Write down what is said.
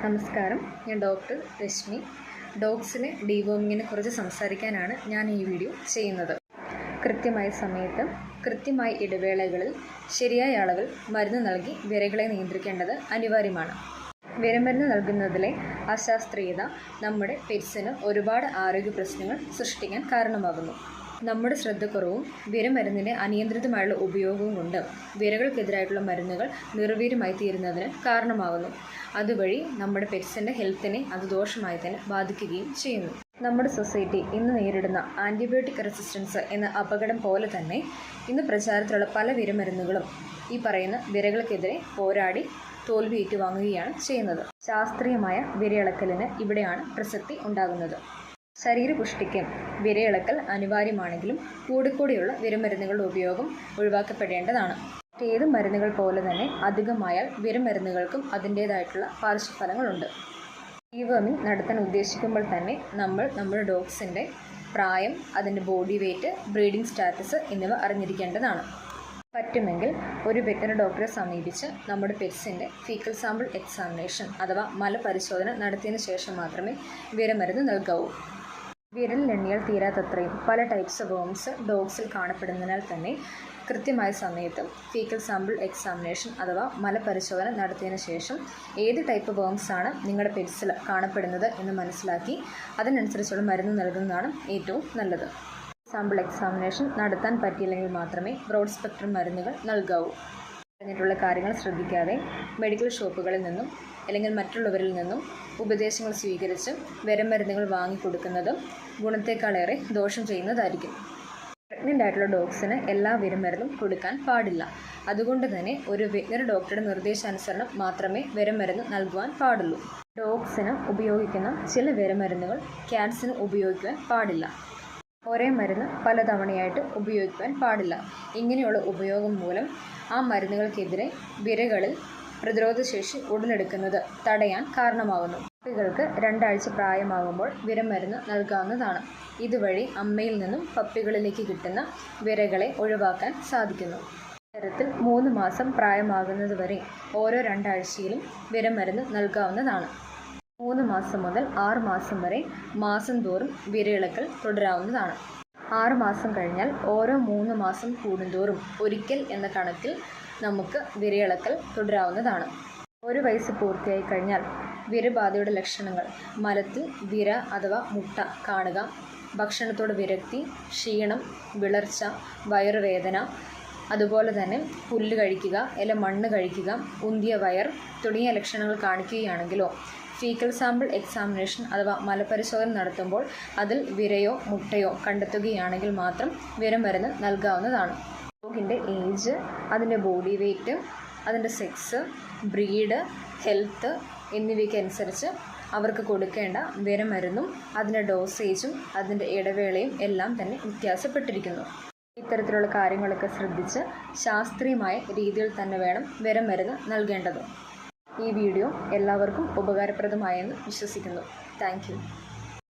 നമസ്കാരം. ഞാൻ ഡോക്ടർ രശ്മി. ഡോഗ്സിലെ ഡീവോമിങ്ങിനെ കുറിച്ച് സംസാരിക്കാനാണ് ഞാൻ ഈ വീഡിയോ ചെയ്യുന്നത്. കൃത്യമായ സമയത്ത് കൃത്യമായ ഇടവേളകളിൽ ശരിയായ അളവിൽ മരുന്ന് നൽകി വിരകളെ നിയന്ത്രിക്കേണ്ടത് അനിവാര്യമാണ്. വിരമരുന്ന് നൽകുന്നതിലെ അശാസ്ത്രീയത നമ്മുടെ പെറ്റ്സിന് ഒരുപാട് ആരോഗ്യ പ്രശ്നങ്ങൾ സൃഷ്ടിക്കാൻ കാരണമാകുന്നു. നമ്മുടെ ശ്രദ്ധക്കുറവും വിരമരുന്നിൻ്റെ അനിയന്ത്രിതമായുള്ള ഉപയോഗവും കൊണ്ട് വിരകൾക്കെതിരായിട്ടുള്ള മരുന്നുകൾ നിർവീര്യമായി തീരുന്നതിന് കാരണമാകുന്നു. അതുവഴി നമ്മുടെ പെറ്റ്സിൻ്റെ ഹെൽത്തിനെ അത് ദോഷമായി തന്നെ ബാധിക്കുകയും ചെയ്യുന്നു. നമ്മുടെ സൊസൈറ്റി ഇന്ന് നേരിടുന്ന ആൻറ്റിബയോട്ടിക് റെസിസ്റ്റൻസ് എന്ന അപകടം പോലെ തന്നെ ഇന്ന് പ്രചാരത്തിലുള്ള പല വിരമരുന്നുകളും ഈ പറയുന്ന വിരകൾക്കെതിരെ പോരാടി തോൽവി ഏറ്റുവാങ്ങുകയാണ് ചെയ്യുന്നത്. ശാസ്ത്രീയമായ വിരയിളക്കലിന് ഇവിടെയാണ് പ്രസക്തി ഉണ്ടാകുന്നത്. ശരീരപുഷ്ടിക്ക് വിരയിളക്കൽ അനിവാര്യമാണെങ്കിലും കൂടിക്കൂടിയുള്ള വിരമരുന്നുകളുടെ ഉപയോഗം ഒഴിവാക്കപ്പെടേണ്ടതാണ്. ഏത് മരുന്നുകൾ പോലെ തന്നെ അധികമായാൽ വിരമരുന്നുകൾക്കും അതിൻ്റേതായിട്ടുള്ള പാർശ്വഫലങ്ങളുണ്ട്. ഡീവോമിംഗ് നടത്താൻ ഉദ്ദേശിക്കുമ്പോൾ തന്നെ നമ്മുടെ ഡോഗ്സിൻ്റെ പ്രായം, അതിൻ്റെ ബോഡി വെയ്റ്റ്, ബ്രീഡിംഗ് സ്റ്റാറ്റസ് എന്നിവ അറിഞ്ഞിരിക്കേണ്ടതാണ്. പറ്റുമെങ്കിൽ ഒരു വെറ്ററിനറി ഡോക്ടറെ സമീപിച്ച് നമ്മുടെ പെറ്റ്സിൻ്റെ ഫീക്കൽ സാമ്പിൾ എക്സാമിനേഷൻ അഥവാ മലപരിശോധന നടത്തിയതിനു ശേഷം മാത്രമേ വിരമരുന്ന് നൽകാവൂ. വിരലിലെണ്ണിയാൽ തീരാത്തത്രയും പല ടൈപ്സ് ഓഫ് വേംസ് ഡോഗ്സിൽ കാണപ്പെടുന്നതിനാൽ തന്നെ കൃത്യമായ സമയത്ത് ഫീക്കൽ സാമ്പിൾ എക്സാമിനേഷൻ അഥവാ മലപരിശോധന നടത്തിയതിനു ശേഷം ഏത് ടൈപ്പ് വേംസാണ് നിങ്ങളുടെ പെറ്റ്സിൽ കാണപ്പെടുന്നത് എന്ന് മനസ്സിലാക്കി അതിനനുസരിച്ചുള്ള മരുന്ന് നൽകുന്നതാണ് ഏറ്റവും നല്ലത്. സാമ്പിൾ എക്സാമിനേഷൻ നടത്താൻ പറ്റിയില്ലെങ്കിൽ മാത്രമേ ബ്രോഡ് സ്പെക്ട്രം മരുന്നുകൾ നൽകാവൂ. പറഞ്ഞിട്ടുള്ള കാര്യങ്ങൾ ശ്രദ്ധിക്കാതെ മെഡിക്കൽ ഷോപ്പുകളിൽ നിന്നും അല്ലെങ്കിൽ മറ്റുള്ളവരിൽ നിന്നും ഉപദേശങ്ങൾ സ്വീകരിച്ച് വിരമരുന്നുകൾ വാങ്ങിക്കൊടുക്കുന്നത് ഗുണത്തേക്കാളേറെ ദോഷം ചെയ്യുന്നതായിരിക്കും. പ്രഗ്നൻ്റ് ആയിട്ടുള്ള ഡോഗ്സിന് എല്ലാ വിരമരുന്നും കൊടുക്കാൻ പാടില്ല. അതുകൊണ്ട് തന്നെ ഒരു വെറ്ററിനറി ഡോക്ടറുടെ നിർദ്ദേശാനുസരണം മാത്രമേ വിരമരുന്ന് നൽകുവാൻ പാടുള്ളൂ. ഡോഗ്സിന് ഉപയോഗിക്കുന്ന ചില വിരമരുന്നുകൾ ക്യാറ്റ്സിന് ഉപയോഗിക്കുവാൻ പാടില്ല. ഒരേ മരുന്ന് പലതവണയായിട്ട് ഉപയോഗിക്കുവാൻ പാടില്ല. ഇങ്ങനെയുള്ള ഉപയോഗം മൂലം ആ മരുന്നുകൾക്കെതിരെ വിരകളിൽ പ്രതിരോധശേഷി ഉടലെടുക്കുന്നത് തടയാൻ കാരണമാകുന്നു. പപ്പികൾക്ക് 2 ആഴ്ച പ്രായമാകുമ്പോൾ വിരമരുന്ന് നൽകാവുന്നതാണ്. ഇതുവഴി അമ്മയിൽ നിന്നും പപ്പികളിലേക്ക് കിട്ടുന്ന വിരകളെ ഒഴിവാക്കാൻ സാധിക്കുന്നു. തരത്തിൽ 3 മാസം പ്രായമാകുന്നതുവരെ ഓരോ 2 ആഴ്ചയിലും വിരമരുന്ന് നൽകാവുന്നതാണ്. 3 മാസം മുതൽ 6 മാസം വരെ മാസം തോറും വിരയിളക്കൽ തുടരാവുന്നതാണ്. 6 മാസം കഴിഞ്ഞാൽ ഓരോ 3 മാസം കൂടുന്തോറും ഒരിക്കൽ എന്ന കണക്കിൽ നമുക്ക് വിരയിളക്കൽ തുടരാവുന്നതാണ്. 1 വയസ്സ് പൂർത്തിയായി കഴിഞ്ഞാൽ വിരബാധയുടെ ലക്ഷണങ്ങൾ മലത്തിൽ വിര അഥവാ മുട്ട കാണുക, ഭക്ഷണത്തോട് വിരക്തി, ക്ഷീണം, വിളർച്ച, വയറുവേദന, അതുപോലെ തന്നെ പുല്ല് കഴിക്കുക, മണ്ണ് കഴിക്കുക, ഉന്തിയ വയർ തുടങ്ങിയ ലക്ഷണങ്ങൾ കാണിക്കുകയാണെങ്കിലോ ഫീക്കൽ സാമ്പിൾ എക്സാമിനേഷൻ അഥവാ മലപരിശോധന നടത്തുമ്പോൾ അതിൽ വിരയോ മുട്ടയോ കണ്ടെത്തുകയാണെങ്കിൽ മാത്രം വിരമരുന്ന് നൽകാവുന്നതാണ്. ഡോഗിൻ്റെ ഏജ്, അതിൻ്റെ ബോഡി വെയ്റ്റ്, അതിൻ്റെ സെക്സ്, ബ്രീഡ്, ഹെൽത്ത് എന്നിവയ്ക്കനുസരിച്ച് അവർക്ക് കൊടുക്കേണ്ട വിരമരുന്നും അതിൻ്റെ ഡോസേജും അതിൻ്റെ ഇടവേളയും എല്ലാം തന്നെ വ്യത്യാസപ്പെട്ടിരിക്കുന്നു. ഇത്തരത്തിലുള്ള കാര്യങ്ങളൊക്കെ ശ്രദ്ധിച്ച് ശാസ്ത്രീയമായ രീതിയിൽ തന്നെ വേണം വിരമരുന്ന് നൽകേണ്ടത്. ഈ വീഡിയോ എല്ലാവർക്കും ഉപകാരപ്രദമായെന്ന് വിശ്വസിക്കുന്നു. Thank you.